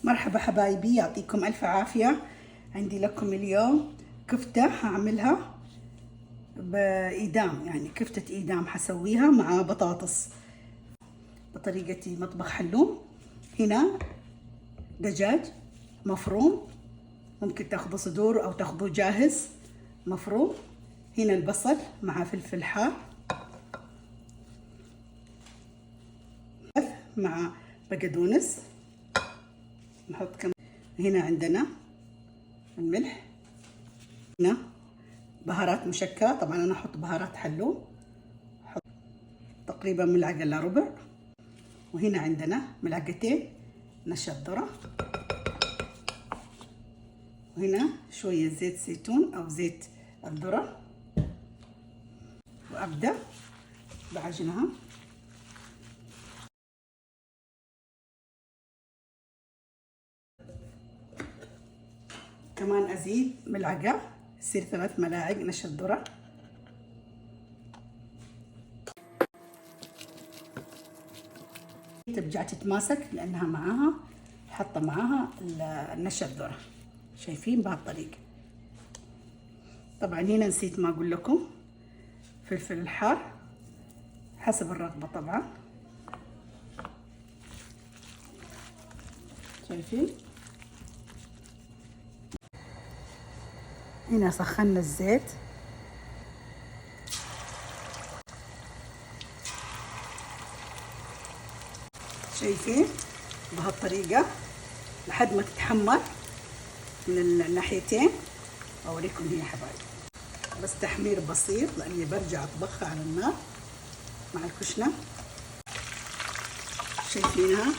مرحبا حبايبي، يعطيكم ألف عافية. عندي لكم اليوم كفتة هعملها بإيدام، يعني كفتة إيدام حسويها مع بطاطس بطريقة مطبخ حلوم. هنا دجاج مفروم، ممكن تاخذوا صدور أو تاخذوه جاهز مفروم. هنا البصل مع فلفل حار مع بقدونس. نحط كم. هنا عندنا الملح، هنا بهارات مشكلة، طبعا انا احط بهارات حلوم، احط تقريبا ملعقة الا ربع. وهنا عندنا ملعقتين نشا ذرة، وهنا شوية زيت زيتون او زيت الذرة، وابدأ بعجنها. كمان ازيد ملعقة، يصير 3 ملاعق نشا الذرة. ترجع تتماسك لانها معاها حاطه معاها النشا الذرة، شايفين بهالطريقه. طبعا هنا نسيت ما اقول لكم فلفل الحار حسب الرغبه طبعا، شايفين. هنا سخنا الزيت، شايفين بهالطريقه لحد ما تتحمر من الناحيتين. اوريكم هي حبايبي، بس تحمير بسيط لاني برجع اطبخها على النار مع الكشنه. شايفينها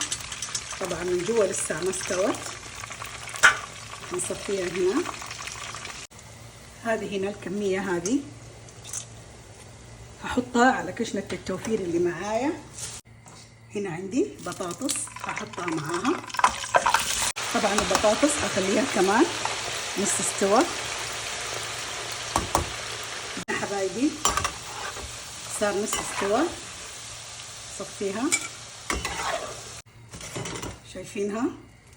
طبعا من جوا لسه ما استوت، نصفيها هنا. هذه هنا الكميه هذه هحطها على كشنه التوفير اللي معايا. هنا عندي بطاطس هحطها معاها، طبعا البطاطس هخليها كمان نص استوى. حبايبي صار نص استوى، صفيها، شايفينها،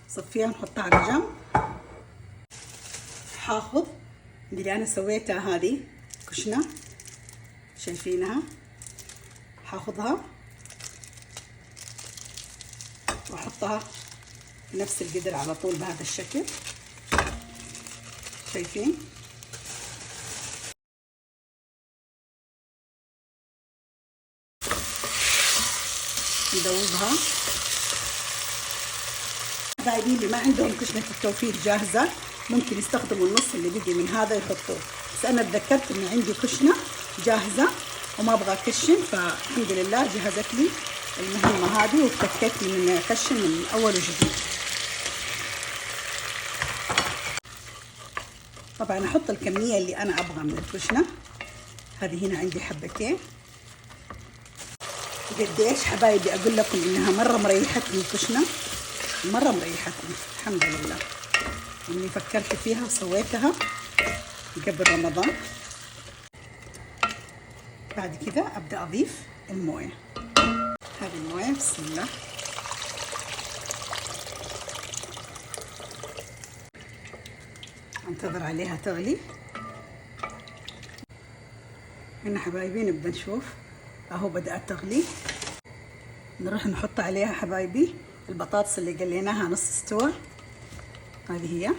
صفيها نحطها على جنب. هاخذ اللي انا سويتها هذه كشنه، شايفينها، هاخذها واحطها بنفس القدر على طول بهذا الشكل، شايفين. ندوبها. حبايبي اللي ما عندهم كشنة التوفير جاهزة ممكن يستخدموا النص اللي بقي من هذا يحطوه، بس انا تذكرت ان عندي كشنة جاهزة وما ابغى اكشن، فالحمد لله جهزت لي المهمة هذه وتكيت من اكشن من اول وجديد. طبعا احط الكمية اللي انا ابغى من الكشنة. هذه هنا عندي حبتين. قديش حبايبي اقول لكم انها مرة مريحتني الكشنة، مرة مريحتني الحمد لله اني فكرت فيها وسويتها قبل رمضان. بعد كذا ابدا اضيف المويه. هذه المويه بسم الله. انتظر عليها تغلي. هنا حبايبي نبدا نشوف اهو بدات تغلي. نروح نحط عليها حبايبي البطاطس اللي قليناها نص استوى، هذه هي.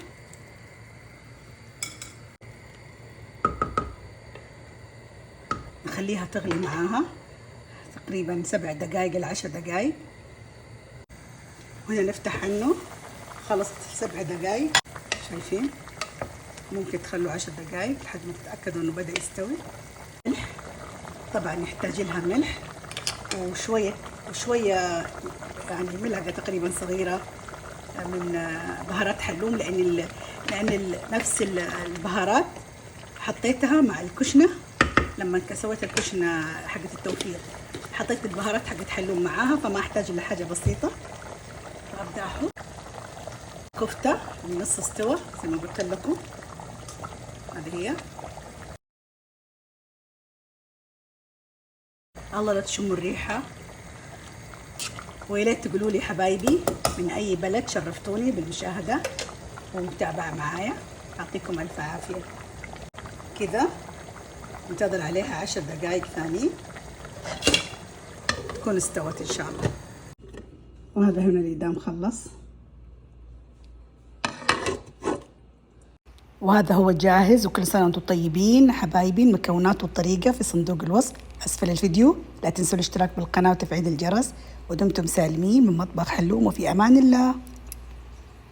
نخليها تغلي معاها تقريبا 7 دقائق ل 10 دقائق. وهنا نفتح عنه، خلصت 7 دقائق، شايفين. ممكن تخلوا 10 دقائق لحد ما تتأكدوا انه بدأ يستوي. ملح، طبعا يحتاج لها ملح وشوية يعني ملعقة تقريبا صغيرة من بهارات حلوم، لأن نفس البهارات حطيتها مع الكشنة. لما سويت الكشنة حقت التوفير حطيت البهارات حقت حلوم معاها، فما احتاج الا حاجة بسيطة. فابدأ احط كفتة من نص استوى زي ما قلت لكم، هذه هي. الله لا تشموا الريحة، ويا ليت تقولوا لي حبايبي من أي بلد شرفتوني بالمشاهدة ومتابعة معايا. يعطيكم ألف عافية. كذا ننتظر عليها 10 دقائق ثانيين تكون استوت إن شاء الله. وهذا هنا الإدام خلص، وهذا هو جاهز. وكل سنة وانتم طيبين حبايبي. المكونات والطريقة في صندوق الوصف أسفل الفيديو. لا تنسوا الاشتراك بالقناة وتفعيل الجرس. ودمتم سالمين من مطبخ حلوم، وفي أمان الله.